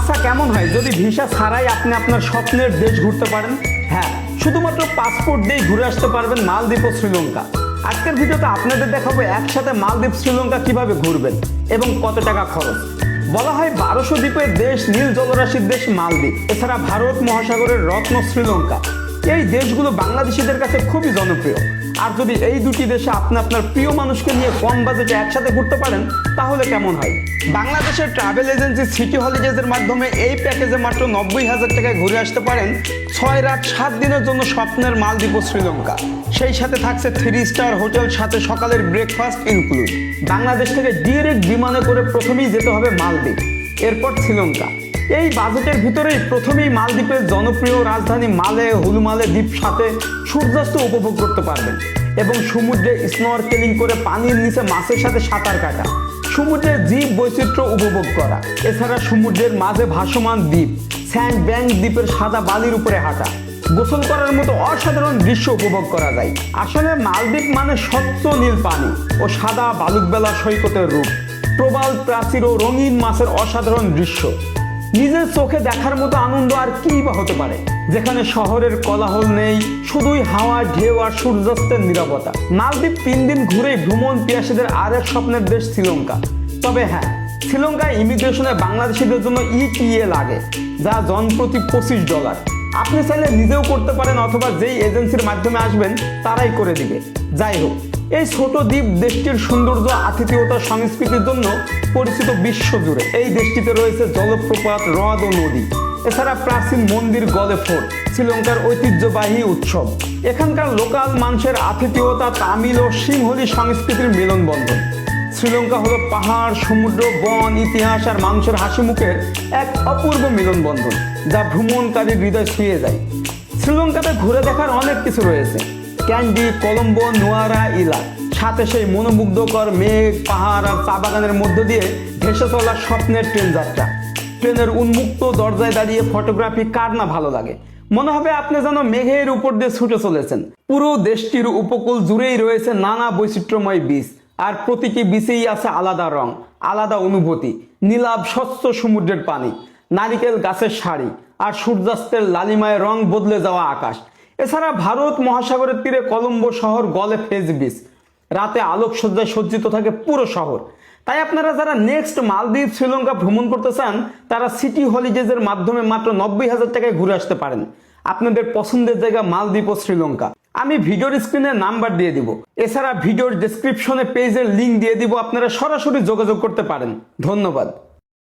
আচ্ছা, কেমন হয় যদি ভিসা ছাড়াই আপনি আপনার স্বপ্নের দেশ ঘুরতে পারেন? হ্যাঁ, শুধুমাত্র পাসপোর্ট দিয়ে ঘুরে আসতে পারবেন মালদ্বীপ ও শ্রীলঙ্কা। আজকের ভিডিওতে আপনাদের দেখাবো একসাথে মালদ্বীপ শ্রীলঙ্কা কিভাবে ঘুরবেন এবং কত টাকা খরচ। বলা হয় 1200 দ্বীপের দেশ, নীল জলরাশির দেশ মালদ্বীপ, এছাড়া ভারত মহাসাগরের রত্ন শ্রীলঙ্কা। এই দেশগুলো বাংলাদেশিদের কাছে খুবই জনপ্রিয়। আর যদি এই দুটি দেশে আপনি আপনার প্রিয় মানুষকে নিয়ে কম বাজেটে একসাথে ঘুরতে পারেন তাহলে কেমন হয়? বাংলাদেশের ট্রাভেল এজেন্সি সিটি হলিডেজের মাধ্যমে এই প্যাকেজে মাত্র 90,000 টাকায় ঘুরে আসতে পারেন 6 রাত 7 দিনের জন্য স্বপ্নের মালদ্বীপ ও শ্রীলঙ্কা। সেই সাথে থাকছে 3 স্টার হোটেল, সাথে সকালের ব্রেকফাস্ট ইনক্লুড। বাংলাদেশ থেকে ডিরেক্ট বিমানে করে প্রথমেই যেতে হবে মালদ্বীপ, এরপর শ্রীলঙ্কা। এই বাজেটের ভিতরেই প্রথমেই মালদ্বীপের জনপ্রিয় রাজধানী মালে হুলুমালে দ্বীপ সাথে সূর্যাস্ত উপভোগ করতে পারবেন এবং সমুদ্রে স্নরকেলিং করে পানির নিচে মাছের সাথে সাঁতার কাটা, সমুদ্রের জীব বৈচিত্র্য উপভোগ করা। এছাড়া সমুদ্রের মাঝে ভাসমান দ্বীপ, স্যান্ড ব্যাংক দ্বীপের সাদা বালির উপরে হাঁটা, গোসল করার মতো অসাধারণ দৃশ্য উপভোগ করা যায়। আসলে মালদ্বীপ মানে স্বচ্ছ নীল পানি ও সাদা বালুকবেলা সৈকতের রূপ, প্রবাল প্রাচীর ও রঙিন মাছের অসাধারণ দৃশ্য। নিজের চোখে দেখার মতো আনন্দ আর কি বা হতে পারে, যেখানে শহরের কোলাহল নেই, শুধুই হাওয়া, ঢেউ আর সূর্যাস্তের নীরবতা। মালদ্বীপ 3 দিন ঘুরেই ভ্রমণ পিয়াসীদের আরেক স্বপ্নের দেশ শ্রীলঙ্কা। তবে হ্যাঁ, শ্রীলঙ্কায় ইমিগ্রেশনে বাংলাদেশিদের জন্য ইটিএ লাগে, যা জনপ্রতি $25। আপনি চাইলে নিজেও করতে পারেন অথবা যেই এজেন্সির মাধ্যমে আসবেন তারাই করে দিবে। যাই হোক, এই ছোট দ্বীপ দেশটির সৌন্দর্য, আতিথেয়তা, সংস্কৃতির জন্য পরিচিত বিশ্বজুড়ে। এই দেশটিতে রয়েছে জলপ্রপাত, হ্রদ ও নদী, এছাড়া প্রাচীন মন্দির, গলে ফোর্ট, শ্রীলঙ্কার ঐতিহ্যবাহী উৎসব। এখানকার লোকাল মানুষের আতিথেয়তা তামিল ও সিংহলী সংস্কৃতির মেলনবন্ধন। শ্রীলঙ্কা হলো পাহাড়, সমুদ্র, বন, ইতিহাস আর মানুষের হাসি মুখের এক অপূর্ব মিলনবন্ধন, যা ভ্রমণকারীর হৃদয় ছুঁয়ে যায়। শ্রীলঙ্কাতে ঘুরে দেখার অনেক কিছু রয়েছে, ক্যান্ডি, কলম্বো, নোয়ারা, ইলা, সাথে সেই মনোমুগ্ধকর মেঘ, পাহাড় আর চা বাগানের মধ্য দিয়ে ভেসে চলা স্বপ্নের ট্রেন যাত্রা। ট্রেনের উন্মুক্ত দরজায় দাঁড়িয়ে ফটোগ্রাফি কার না ভালো লাগে? মনে হবে আপনি যেন মেঘের উপর দিয়ে ছুটে চলেছেন। পুরো দেশটির উপকূল জুড়েই রয়েছে নানা বৈচিত্র্যময় বীচ, আর প্রতিটি বীচেই আছে আলাদা রং, আলাদা অনুভূতি। নীলাভ স্বচ্ছ সমুদ্রের পানি, নারিকেল গাছের শাড়ি আর সূর্যাস্তের লালিমায় রং বদলে যাওয়া আকাশ। এছাড়া ভারত মহাসাগরের তীরে কলম্বো শহর, গলে ফেজ বিচ, রাতে আলোকসজ্জায় সজ্জিত থাকে পুরো শহর। তাই আপনারা যারা নেক্সট মালদ্বীপ শ্রীলঙ্কা ভ্রমণ করতে চান তারা সিটি হলিডেজের মাধ্যমে মাত্র 90,000 টাকায় ঘুরে আসতে পারেন আপনাদের পছন্দের জায়গা মালদ্বীপ ও শ্রীলঙ্কা। আমি ভিডিওর স্ক্রিনে নাম্বার দিয়ে দিব, এছাড়া ভিডিওর ডেসক্রিপশনে পেজের লিঙ্ক দিয়ে দিব, আপনারা সরাসরি যোগাযোগ করতে পারেন। ধন্যবাদ।